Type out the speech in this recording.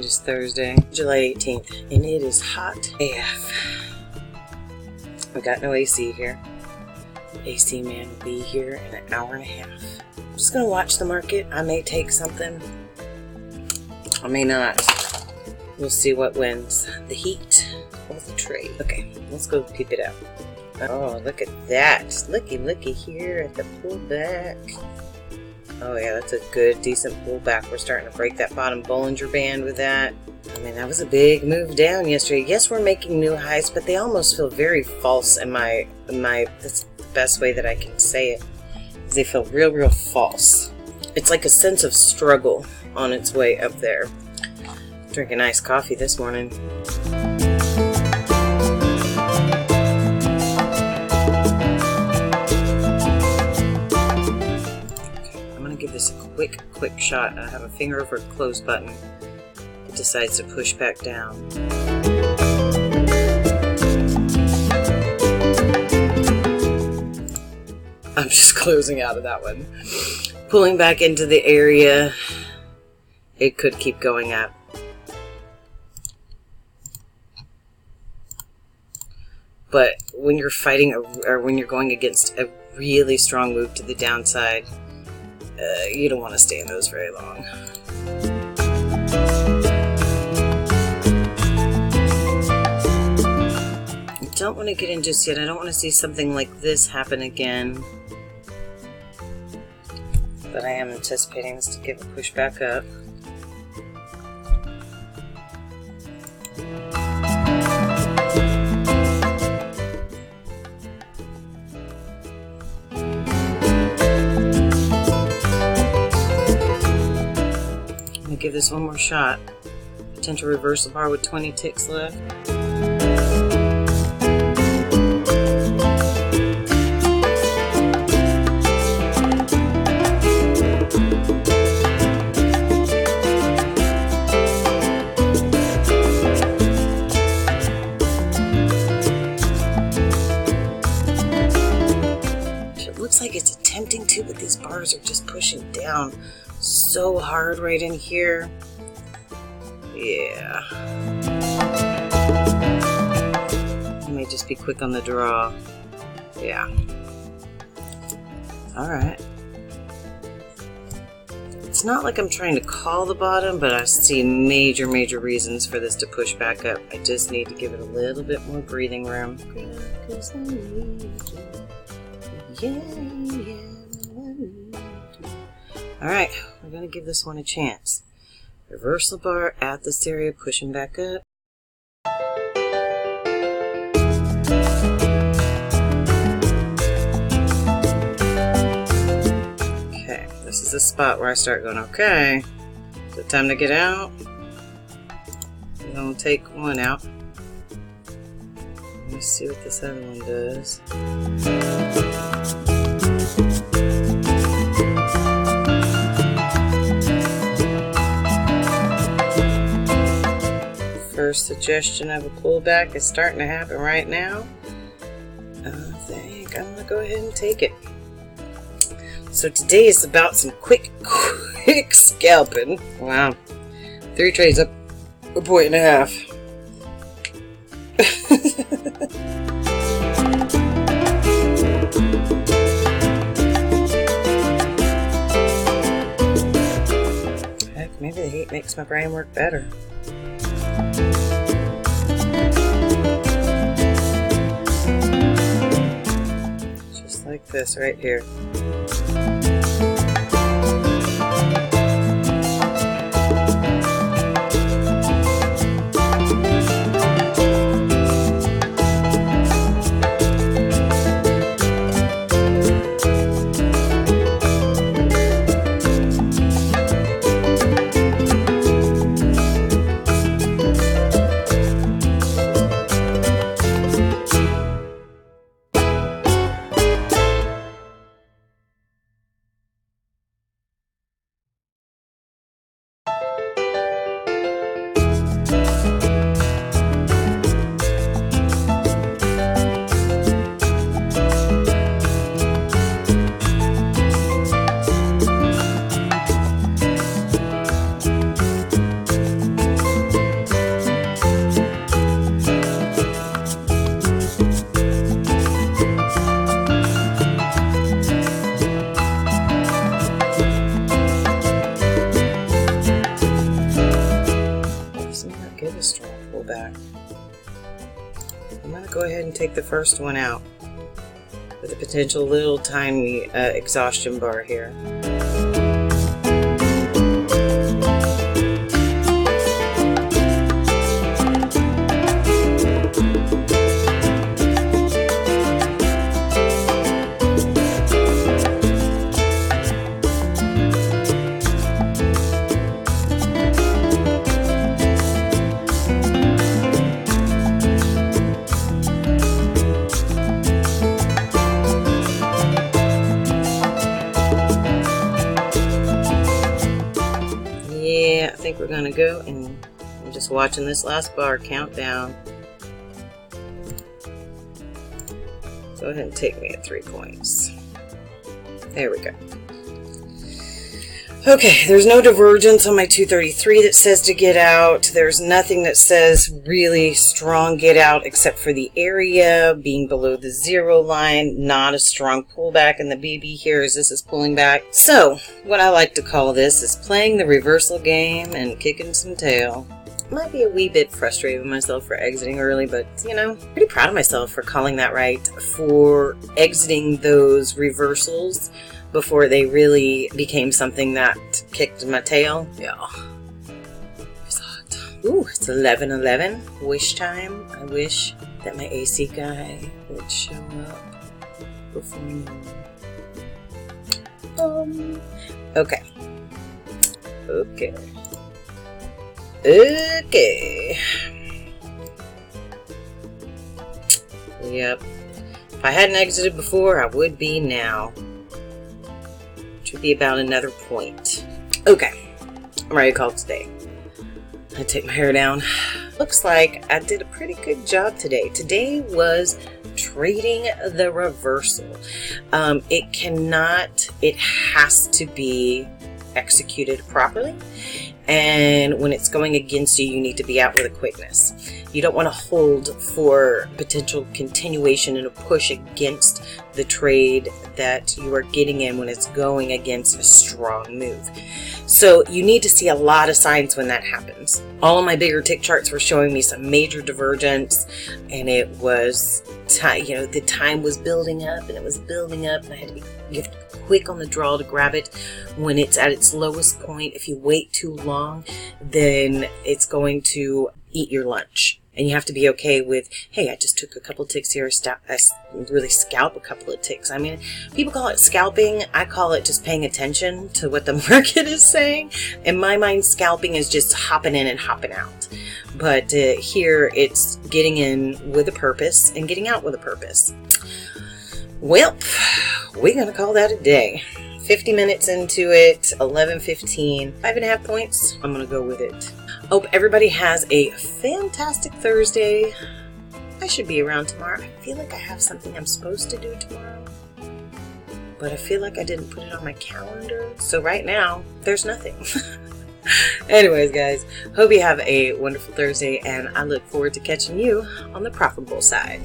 It is Thursday, July 18th, and it is hot AF. We got no AC here. AC man will be here in an hour and a half. I'm just gonna watch the market. I may take something. I may not. We'll see what wins. The heat or the trade. Okay, let's go peep it out. Oh, look at that. Looky here at the pullback. Oh yeah, that's a good, decent pullback. We're starting to break that bottom Bollinger Band with that. I mean, that was a big move down yesterday. Yes, we're making new highs, but they almost feel very false in my that's the best way that I can say it. Is they feel real false. It's like a sense of struggle on its way up there. Drinking iced coffee this morning. Give this a quick shot. I have a finger over a close button. It decides to push back down. I'm just closing out of that one. Pulling back into the area. It could keep going up. But when you're fighting or when you're going against a really strong move to the downside, you don't want to stay in those very long. I don't want to get in just yet. I don't want to see something like this happen again. But I am anticipating this to give a push back up. Give this one more shot. Potential reversal bar with 20 ticks left. It looks like it's attempting to, but these bars are just pushing down so hard right in here. Yeah. I may just be quick on the draw. Yeah. Alright. It's not like I'm trying to call the bottom, but I see major reasons for this to push back up. I just need to give it a little bit more breathing room. Yeah. Alright, we're going to give this one a chance. Reversal bar at this area, pushing back up. Okay, this is the spot where I start going, okay, is it time to get out? I'm going to take one out. Let me see what this other one does. First suggestion of a pullback is starting to happen right now. I think I'm gonna go ahead and take it. So today is about some quick scalping. Wow, 3 trades up a point and a half. Heck, maybe the heat makes my brain work better. Just like this right here. take the first one out with a potential little tiny exhaustion bar here. Yeah, I think we're gonna go, and I'm just watching this last bar count down. Go ahead and take me at 3 points. There we go. Okay, there's no divergence on my 233 that says to get out. There's nothing that says really strong get out except for the area being below the 0 line. Not a strong pullback in the BB here as this is pulling back. So, what I like to call this is playing the reversal game and kicking some tail. Might be a wee bit frustrated with myself for exiting early, but, you know, pretty proud of myself for calling that right, for exiting those reversals before they really became something that kicked my tail. Yeah. It's hot. Ooh, it's 11:11. Wish time. I wish that my AC guy would show up before noon. Okay. Okay. Okay. Yep. If I hadn't exited before, I would be now. Which would be about another point. Okay. I'm ready to call it today. I take my hair down. Looks like I did a pretty good job today. Today was trading the reversal. It has to be executed properly. And when it's going against you, you need to be out with a quickness. You don't want to hold for potential continuation and a push against the trade that you are getting in when it's going against a strong move. So you need to see a lot of signs when that happens. All of my bigger tick charts were showing me some major divergence, and it was, the time was building up, and it was building up, and you have to be quick on the draw to grab it when it's at its lowest point. If you wait too long, then it's going to eat your lunch. And you have to be okay with, hey, I just took a couple ticks here, I really scalp a couple of ticks. I mean, people call it scalping. I call it just paying attention to what the market is saying. In my mind, scalping is just hopping in and hopping out. But here, it's getting in with a purpose and getting out with a purpose. Well, we're going to call that a day. 50 minutes into it, 11:15, 5.5 points. I'm going to go with it. Hope everybody has a fantastic Thursday. I should be around tomorrow. I feel like I have something I'm supposed to do tomorrow, but I feel like I didn't put it on my calendar. So right now, there's nothing. Anyways, guys, hope you have a wonderful Thursday, and I look forward to catching you on the profitable side.